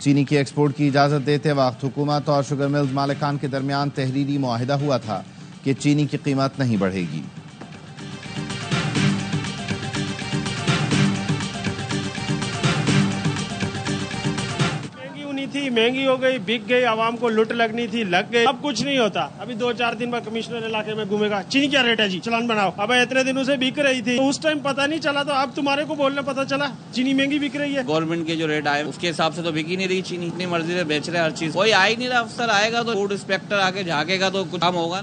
چینی کی ایکسپورٹ کی اجازت دیتے وقت حکومت اور شوگر ملز مالکان کے درمیان تحریری معاہدہ ہوا تھا کہ چینی کی قیمت نہیں بڑھے گی۔ مہنگی ہو گئی، بک گئی، عوام کو لٹ لگنی تھی، لگ گئی۔ اب کچھ نہیں ہوتا، ابھی 2-4 دن بعد کمشنر علاقے میں گھومے گا، چینی کیا ریٹ ہے جی، چلان بناؤ۔ اب اتنے دنوں سے بک رہی تھی، اس ٹائم پتہ نہیں چلا، تو اب تمہارے کو بولنے پتہ چلا چینی مہنگی بک رہی ہے۔ گورنمنٹ کے جو ریٹ آئے اس کے حساب سے تو بک ہی نہیں رہی چینی، اپنی مرضی سے بیچ رہے ہر چیز، کوئی آ ہی نہیں رہا افسر، آئے گا تو فوڈ انسپیکٹر آ کے جھانکے گا تو کچھ کام ہوگا۔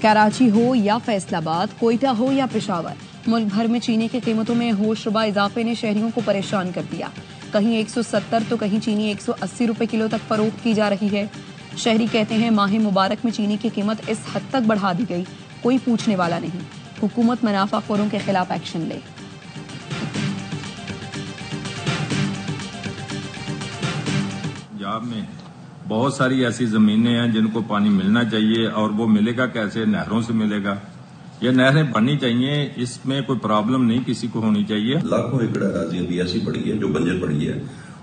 کراچی ہو یا فیصل آباد، کوئٹہ ہو یا پشاور، ملک بھر میں چینی کی قیمتوں میں ہوش ربا اضافے نے شہریوں کو پریشان کر دیا۔ کہیں 170 تو کہیں چینی 180 روپے کلو تک فروخت کی جا رہی ہے۔ شہری کہتے ہیں ماہ مبارک میں چینی کی قیمت اس حد تک بڑھا دی گئی، کوئی پوچھنے والا نہیں، حکومت منافع خوروں کے خلاف ایکشن لے۔ پنجاب میں بہت ساری ایسی زمینیں ہیں جن کو پانی ملنا چاہیے، اور وہ ملے گا کیسے؟ نہروں سے ملے گا۔ یہ نہریں بننی چاہیے، اس میں کوئی پرابلم نہیں کسی کو ہونی چاہیے۔ لاکھوں ایکڑ اراضی ابھی ایسی پڑی ہے جو بنجر پڑی ہے،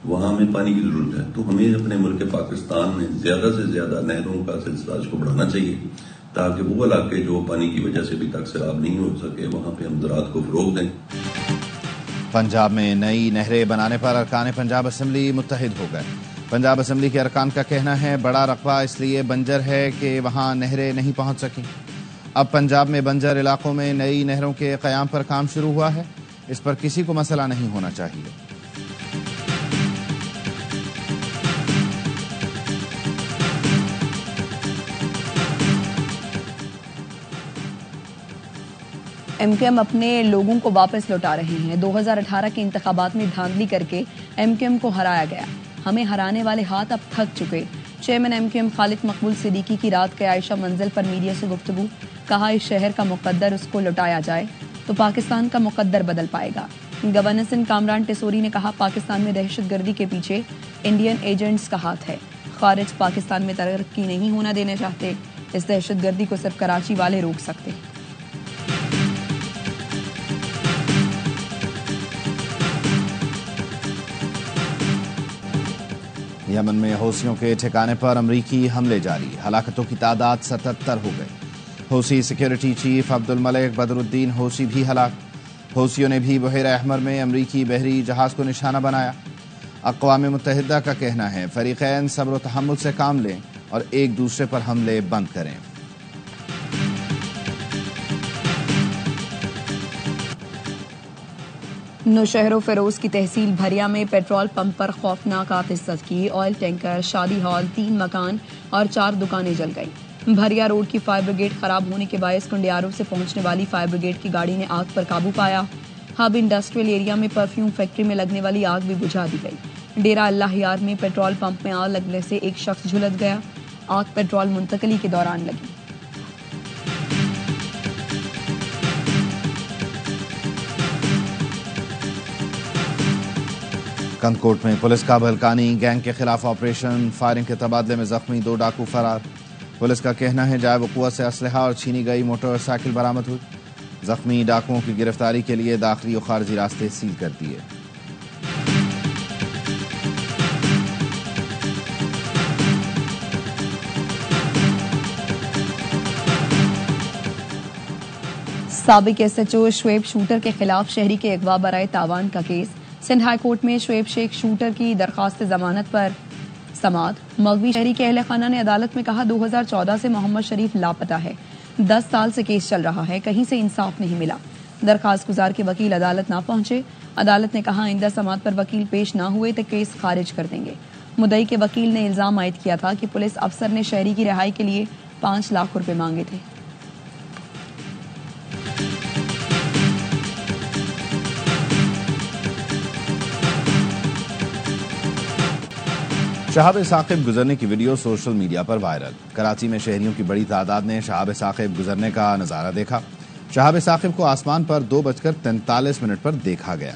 وہاں ہمیں پانی کی ضرورت ہے، تو ہمیں اپنے ملک پاکستان میں زیادہ سے زیادہ نہروں کا سلسلہ کو بڑھانا چاہیے، تاکہ وہ علاقے جو پانی کی وجہ سے ابھی تک سیراب نہیں ہو سکے وہاں پہ ہم زراعت کو فروغ دیں۔ پنجاب میں نئی نہریں بنانے پر ارکان پنجاب اسمبلی متحد ہو گئے۔ پنجاب اسمبلی کے ارکان کا کہنا ہے بڑا رقبہ اس لیے بنجر ہے کہ وہاں نہریں نہیں پہنچ سکیں۔ اب پنجاب میں بنجر علاقوں میں نئی نہروں کے قیام پر کام شروع ہوا ہے، اس پر کسی کو مسئلہ نہیں ہونا چاہیے۔ ایم کیو ایم اپنے لوگوں کو واپس لوٹا رہے ہیں۔ 2018 کے انتخابات میں دھاندلی کر کے ایم کیو ایم کو ہرایا گیا، ہمیں ہرانے والے ہاتھ اب تھک چکے۔ چیئرمین ایم کیو ایم خالد مقبول صدیقی کی رات کے عائشہ منزل پر میڈیا سے گفتگو، کہا اس شہر کا مقدر اس کو لوٹایا جائے تو پاکستان کا مقدر بدل پائے گا۔ گورنر سندھ کامران ٹیسوری نے کہا پاکستان میں دہشت گردی کے پیچھے انڈین ایجنٹس کا ہاتھ ہے، خارج پاکستان میں ترقی نہیں ہونا دینا چاہتے، اس دہشت گردی کو صرف کراچی والے روک سکتے ہیں۔ یمن میں حوثیوں کے ٹھکانے پر امریکی حملے جاری، ہلاکتوں کی تعداد 77 ہو گئی۔ حوثی سیکیورٹی چیف عبد الملک بدر الدین حوثی بھی ہلاک۔ حوثیوں نے بھی بحیرہ احمر میں امریکی بحری جہاز کو نشانہ بنایا۔ اقوام متحدہ کا کہنا ہے فریقین صبر و تحمل سے کام لیں اور ایک دوسرے پر حملے بند کریں۔ نوشہر و فیروز کی تحصیل بھریا میں پیٹرول پمپ پر خوفناک آتش زدگی، آئل ٹینکر، شادی ہال، 3 مکان اور 4 دکانیں جل گئیں۔ بھریا روڈ کی فائر بریگیڈ خراب ہونے کے باعث کنڈیارو سے پہنچنے والی فائر بریگیڈ کی گاڑی نے آگ پر قابو پایا۔ ہب انڈسٹریل ایریا میں پرفیوم فیکٹری میں لگنے والی آگ بھی بجھا دی گئی۔ ڈیرہ اللہ یار میں پیٹرول پمپ میں آگ لگنے سے ایک شخص جھلس گیا، آگ پیٹرول منتقلی کے دوران لگی۔ کندکوٹ میں پولیس کا بھلکانی گینگ کے خلاف آپریشن، فائرنگ کے تبادلے میں زخمی 2 ڈاکو فرار۔ پولیس کا کہنا ہے جائے وقوع سے اسلحہ اور چھینی گئی موٹر سائیکل برآمد ہوئی۔ زخمی ڈاکوؤں کی گرفتاری کے لیے داخلی و خارجی راستے سیل کر دیے۔ سابق S H O Shoaib shooter کے خلاف شہری کے اغوا برائے تاوان کا کیس، سندھ ہائی کورٹ میں شعیب شیخ شوٹر کی درخواست ضمانت پر سماعت۔ مغوی شہری کے اہل خانہ نے عدالت میں کہا 2014 سے محمد شریف لاپتہ ہے، 10 سال سے کیس چل رہا ہے، کہیں سے انصاف نہیں ملا۔ درخواست گزار کے وکیل عدالت نہ پہنچے، عدالت نے کہا آئندہ سماعت پر وکیل پیش نہ ہوئے تو کیس خارج کر دیں گے۔ مدعی کے وکیل نے الزام عائد کیا تھا کہ پولیس افسر نے شہری کی رہائی کے لیے 5 لاکھ روپے مانگے تھے۔ شہاب ثاقب گزرنے کی ویڈیو سوشل میڈیا پر وائرل۔ کراچی میں شہریوں کی بڑی تعداد نے شہاب ثاقب گزرنے کا نظارہ دیکھا۔ شہاب ثاقب کو آسمان پر 2:43 پر دیکھا گیا۔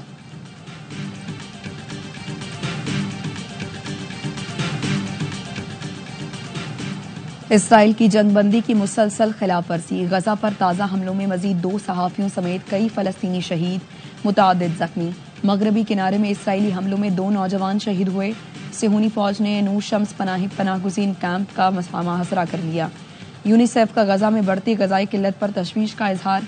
اسرائیل کی جنگ بندی کی مسلسل خلاف ورزی، غزہ پر تازہ حملوں میں مزید 2 صحافیوں سمیت کئی فلسطینی شہید، متعدد زخمی۔ مغربی کنارے میں اسرائیلی حملوں میں 2 نوجوان شہید ہوئے. صہیونی فوج نے نور شمس پناہ گزین کیمپ کا محاصرہ کر لیا. یونیسیف کا غزہ میں بڑھتی غذائی قلت پر تشویش کا اظہار.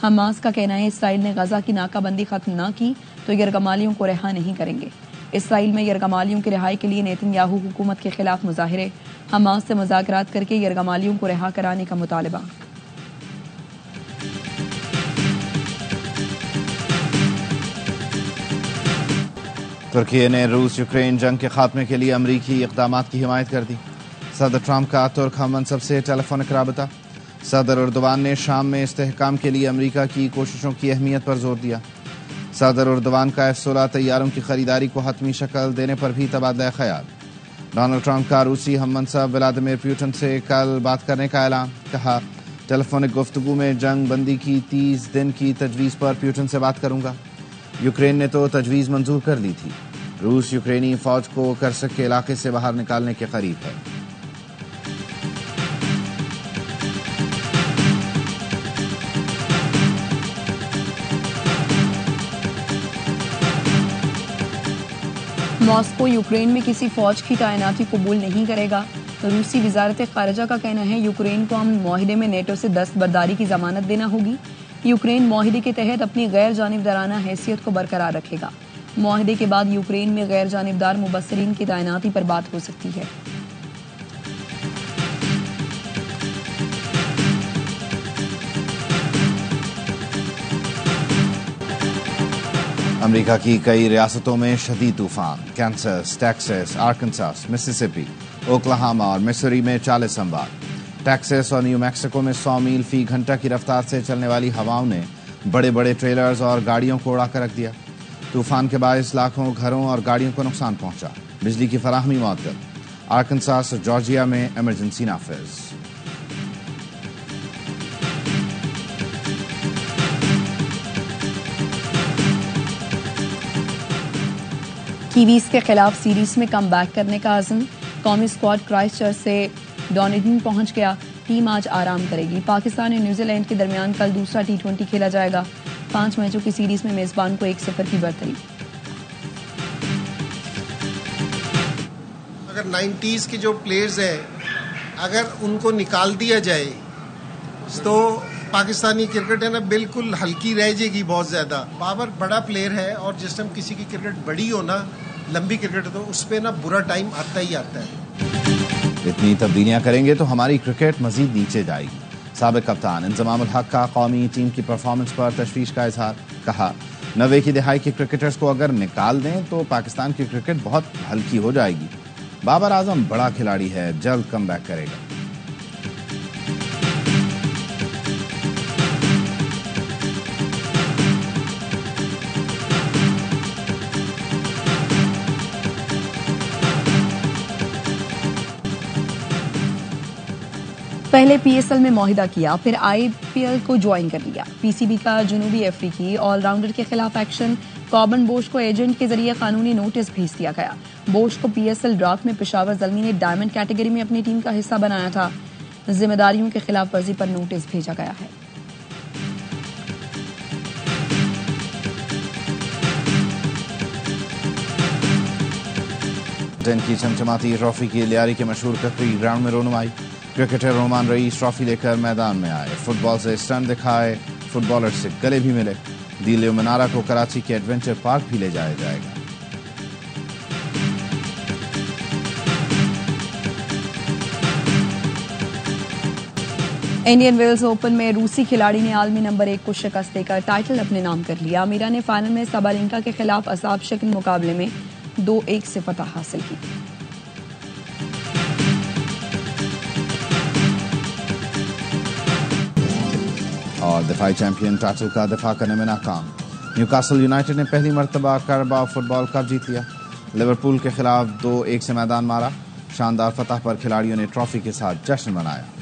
حماس کا کہنا ہے اسرائیل نے غزہ کی ناکہ بندی ختم نہ کی تو یرغمالیوں کو رہا نہیں کریں گے. اسرائیل میں یرغمالیوں کی رہائی کے لیے نیتن یاہو حکومت کے خلاف مظاہرے. حماس سے مذاکرات کر کے یرغمالیوں کو رہا کرانے کا مطالبہ. ترکی نے روس یوکرین جنگ کے خاتمے کے لیے امریکی اقدامات کی حمایت کر دی. صدر ٹرمپ کا ترک ہم منصب سے ٹیلی فونک رابطہ. صدر اردوان نے شام میں استحکام کے لیے امریکہ کی کوششوں کی اہمیت پر زور دیا. صدر اردوان کا F-16 طیاروں کی خریداری کو حتمی شکل دینے پر بھی تبادلہ خیال. ڈونلڈ ٹرمپ کا روسی ہم منصب ولادیمیر پوٹن سے کل بات کرنے کا اعلان. کہا ٹیلی گفتگو میں جنگ بندی کی 30 دن کی تجویز پر پوٹن سے بات کروں گا. یوکرین نے تو تجویز منظور کر لی تھی. روس یوکرینی فوج کو کرسک کے علاقے سے باہر نکالنے کے قریب ہے. ماسکو یوکرین میں کسی فوج کی تعیناتی قبول نہیں کرے گا. روسی وزارت خارجہ کا کہنا ہے یوکرین کو امن معاہدے میں نیٹو سے دستبرداری کی ضمانت دینا ہوگی. یوکرین معاہدے کے تحت اپنی غیر جانبدارانہ حیثیت کو برقرار رکھے گا. معاہدے کے بعد یوکرین میں غیر جانبدار مبصرین کی تعیناتی پر بات ہو سکتی ہے. امریکہ کی کئی ریاستوں میں شدید طوفان. کینسس، ٹیکساس، آرکنساس، مسیسپی، اوکلاہاما اور مسوری میں 40 اموات. ٹیکساس اور نیو میکسیکو میں 100 میل فی گھنٹہ کی رفتار سے چلنے والی ہواؤں نے بڑے بڑے ٹریلرز اور گاڑیوں کو اڑا کر رکھ دیا. طوفان کے باعث لاکھوں گھروں اور گاڑیوں کو نقصان پہنچا. بجلی کی فراہمی معطل. آرکنساس اور جارجیا میں ایمرجنسی نافذ. کیویز کے خلاف سیریز میں کم بیک کرنے کا عزم. قومی اسکواڈ کرائسٹ چرچ سے ڈونیڈن پہنچ گیا. ٹیم آج آرام کرے گی. پاکستان اور نیوزی لینڈ کے درمیان کل دوسرا T20 کھیلا جائے گا. 5 میچوں کی سیریز میں میزبان کو 1-0 کی برتری. اگر 90s کے جو پلیئرز ہیں اگر ان کو نکال دیا جائے تو پاکستانی کرکٹ ہے نا بالکل ہلکی رہ جائے گی بہت زیادہ. بابر بڑا پلیئر ہے اور جس ٹائم کسی کی کرکٹ بڑی ہو نا لمبی کرکٹ تو اس پہ نا برا ٹائم آتا ہی آتا ہے. اتنی تبدیلیاں کریں گے تو ہماری کرکٹ مزید نیچے جائے گی. سابق کپتان انضمام الحق کا قومی ٹیم کی پرفارمنس پر تشویش کا اظہار. کہا 90 کی دہائی کے کرکٹرز کو اگر نکال دیں تو پاکستان کی کرکٹ بہت ہلکی ہو جائے گی. بابر اعظم بڑا کھلاڑی ہے, جلد کم بیک کرے گا. پہلے PSL میں معاہدہ کیا, پھر IPL کو جوائن کر لیا. PCB کا جنوبی افریقی آل راؤنڈر کے خلاف ایکشن. کابن بوش کو ایجنٹ کے ذریعے قانونی نوٹس بھیج دیا گیا. بوش کو PSL ڈرافٹ میں پشاور زلمی نے ڈائمنڈ کیٹیگری میں اپنی ٹیم کا حصہ بنایا تھا. ذمہ داریوں کے خلاف ورزی پر نوٹس بھیجا گیا ہے. ٹین کی چمچماتی ٹرافی کی لیاری کے مشہور ککری گراؤنڈ میں رونمائی. کرکٹر رومان رئیس ٹرافی لے کر میدان میں آئے. فٹ بال سے اسٹنٹ دکھائے, فٹ بالر سے گلے بھی ملے. دیلیو منارا کو کراچی کے ایڈونچر پارک بھی لے جایا جائے گا. انڈین ویلز اوپن میں روسی کھلاڑی نے عالمی نمبر 1 کو شکست دے کر ٹائٹل اپنے نام کر لیا. میرا نے فائنل میں سابالینکا کے خلاف عذاب شکن مقابلے میں 2-1 سے فتح حاصل کی. اور دفاعی چیمپئن ٹائٹل کا دفاع کرنے میں ناکام. نیوکاسل یونائیٹڈ نے پہلی مرتبہ کاراباؤ فٹ بال کپ جیت لیا. لیورپول کے خلاف 2-1 سے میدان مارا. شاندار فتح پر کھلاڑیوں نے ٹرافی کے ساتھ جشن منایا.